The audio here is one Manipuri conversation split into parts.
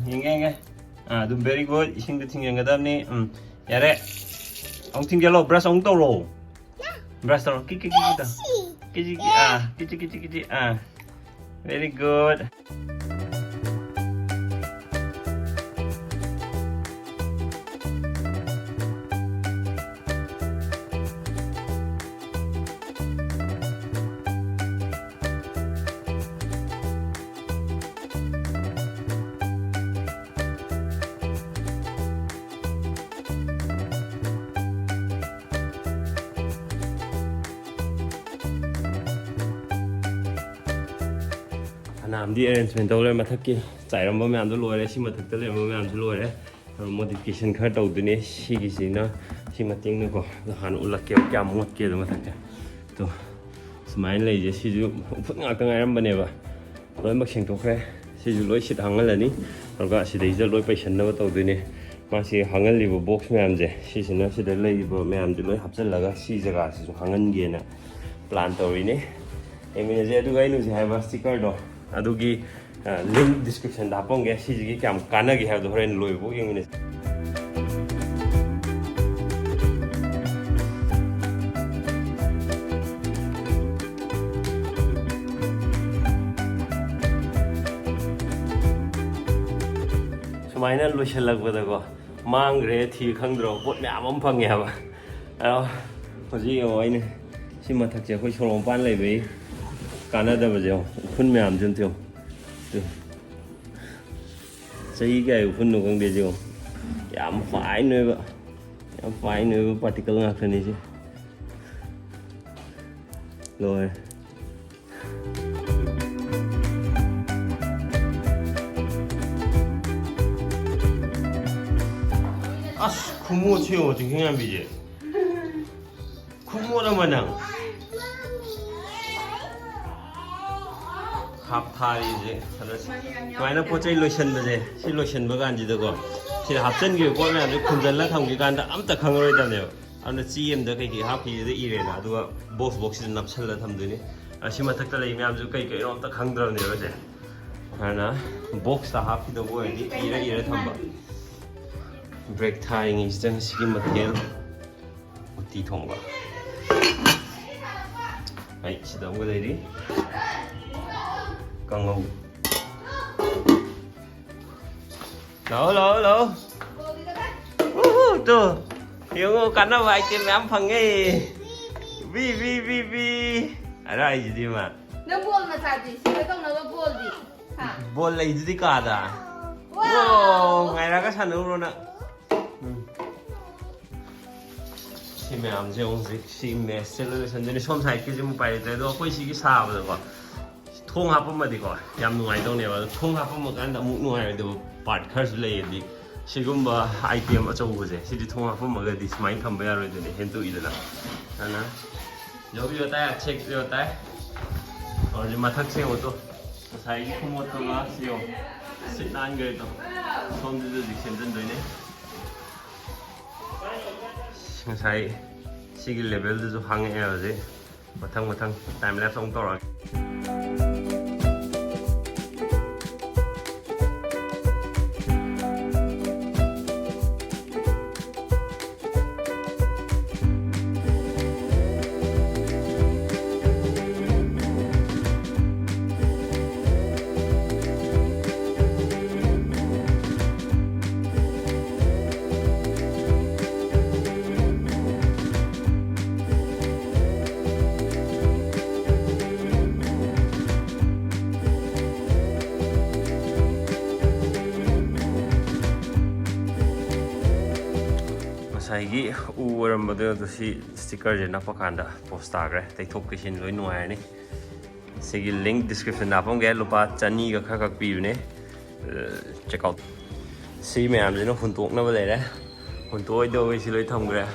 Yenge. Very good. Ising the thing younger than me. Yare. Ông thing yellow brush on the roll. Brush on kiki. Very good. Nam đi arrangement đâu lên mà thắc kia chạy ra mấy anh tôi lôi đấy, xin mà thực tế là mấy anh tôi lôi đấy, modification khác đầu tiên này, xí cái gì nó, xí mà tiếng nó có, nó hàn ủn là kéo kéo một kia rồi mà thắc kia, to, smile này chứ xí chú phút ngã cái ngày làm bên này vậy, lôi mặc sinh thuộc đấy, xí chú lôi xịt hàng cái này, rồi cái xí đấy giờ lôi patient đâu đầu tiên này, mà xí hàng cái liver box mấy anh chứ, xí nó xí đấy liver mấy anh chú lôi hấp dẫn là cái xí giờ cái xí chú hàng cái gì nè, plan tàu này, em bây giờ tôi cái nó chỉ hai ba sticker đó. Adugi link description da ponge sigi kyam kana gi have the horen loi bo yengine sumaina lo shalak bada go mang re thi khangdro bot me amam phange ha ba hoji yo aine sima thak che khoi cholom pan lai be Canada bây giờ phun mềm chân tiêu, xây cái phun nó cũng để gì không, giảm phải nữa particle ngạc này chứ, rồi, không mua chiều thì không làm gì, không mua đâu mà nặng. Half thai je, cái nó có chơi lotion bây giờ, chơi lotion bữa ăn gì được không? Thì hấp chân kiểu có mẹ nó khung chân là thằng cái gan đã ấm tắc khang rồi đó nè, anh nó chỉ em được cái hấp thì để ý rồi nè, đúng không? Box nắp chân là thầm đấy nè, xin mà thắc lại mẹ em cái nó ấm tắc khang rồi nè bây giờ, hay là box là hấp thì đâu có ý rồi thầm vậy. Break tying is just skin material, tí thòng vào, đấy, sẽ đóng cái đây đi. Con ngu lỗ tuh hiểu ngu cắn nó vậy tìm em phần nghe vi ada ai gì mà nó buồn mà sao gì cái con nó buồn gì hả buồn là gì cả à wow ngày ra cái sản luôn ạ thì mẹ làm gì ông gì thì mẹ sẽ lấy sản phẩm này xong sai cái gì mà phải để đó quay xí cái sao vậy đó thong hapa mà đi coi, yam nuôi đâu nè, thong hapa mà cái nào muốn nuôi được part khác lấy đi, chỉ cũng bà item ở chỗ cái gì, chỉ thong hapa mà cái đi smile thầm bây giờ rồi đấy, hiện tại đó là, anh nhớ bây giờ tay check bây giờ tay, rồi mà thắc xem một chút, sai không một cái mà siêu, xịn anh cái đó, xong rồi được xem chân đấy này, sai, chỉ cái level đó hàng ấy rồi, một thằng, time lapse xong rồi. Saigi uram bade to si sticker je napa kanda post agre tai thok ke sin loi nuai ni sigi link description na pom ge lupa chani ga kha kak pi ne check out si me am je no hun tok na ba le de hun toi do we si loi thom gre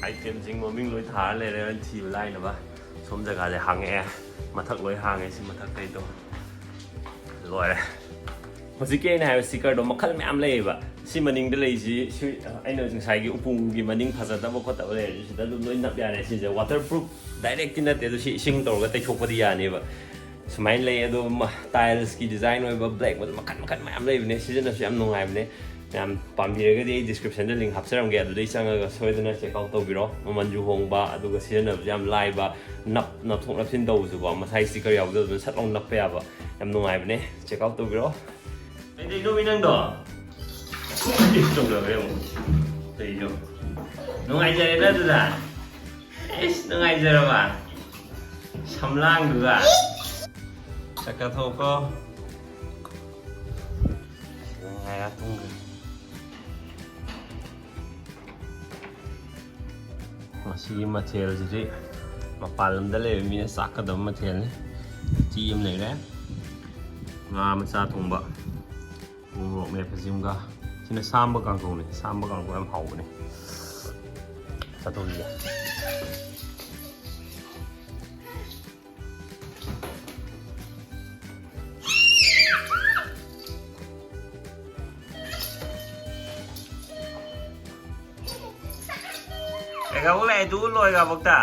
item jing mo ming loi tha le le thi lai na ba som jaga le hang e ma thak loi hang e si ma thak tai to loi re Hozike na sticker do makhal me am le ba si maning de lei si ai no jing sai gi upung gi maning phasa da ko ta le si da loi nap ya ne si je waterproof direct na te do si sing tor ga tai chok pa di ya ne ba สมัยเลยดูมาไตล์สกีดีไซน์หน่อยแบบเบรกมันมาขันมาเลยแบบนี้ซีซันนั้นยามนุ่งไงแบบนี้ยามปั๊มพีก็ได้ description ได้ลิงก์หับเสร็จแล้วแกดูได้ช่างก็สวยตัวนั้นเช็คเอาตัวบิโร่มันอยู่ห้องบ้าดูก็ซีซันนั้นยามไล่บ้านับทุกนับสิ้นตัวสุบ่มาใช้สติกเกอร์ยาวดูมันสัตว์ลงนับไปอ่ะบ้ายามนุ่งไงแบบนี้เช็คเอาตัวบิโร่ไอ้เด็กดูมีนั่งดอจงเลยเร็วเดี๋ยวนุ่งไงจะได้ดูด่านุ่งไงจะรู้ป่ะชำล่างดูอ่ะจักรโทก็ยังไงล่ะทุ่งมาชีมาเทลสิมาปาลมได้เลยมีสักกระดมมาเทลนี่จีมเลยนะมามันซาทุ่งบะงงเมย์พซิมก็ที่นี่ซ้ำบะกังกูนี่ซ้ำบะกังกูแอมเผานี่ซาตุลี Ikaw wala ituloy ka pagta.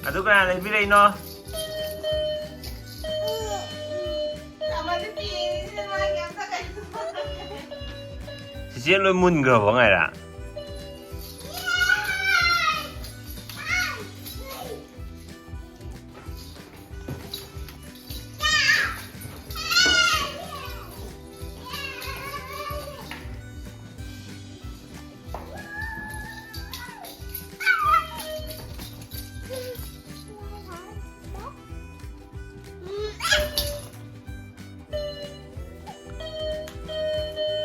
Aduh kan lebih lagi no. Sisi lu mun ke bang ada?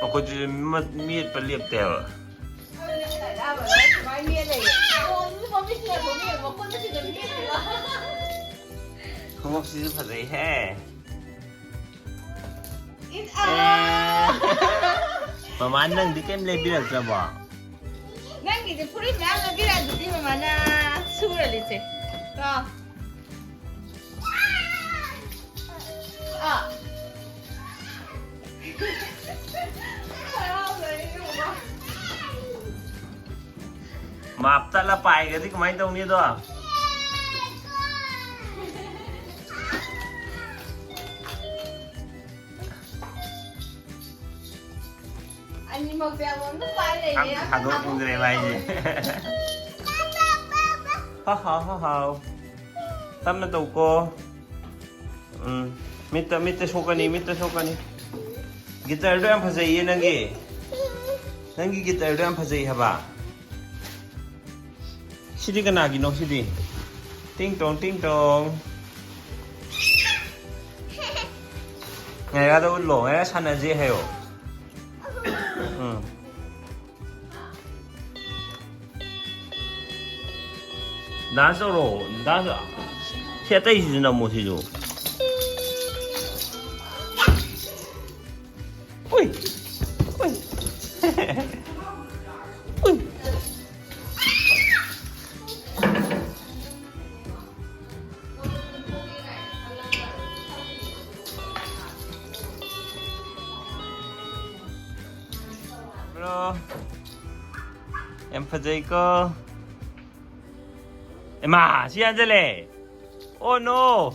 Aku jadi miet pelip tel. Kamu sih pasal he. Mama nang di kem lebih nak coba. Nang kita puri nang lebih nak jadi mama na surah lice. Kau. Ah. Maaf tak lah pai ke ti kemain tahun ni tu. Anh một bèo muốn nước bay này nhé. Hạt đốt cũng cái này gì. Ha. Tâm na tàu cô. Mita sokani. Gitar tu yang pasai nangi gitar tu yang pasai haba. Sidi kan lagi no sidi. Ting tong. Ngày ra đâu lỗ ngày ra săn là gì heo. Đá sao rồi, đá sao? Hiện tại gì nào mua thì rồi. Ui. Bro, em phải dậy cơ. Em à, si Angela. Oh no.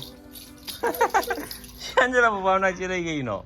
Si Angela mau bawa nak cerai ke you know.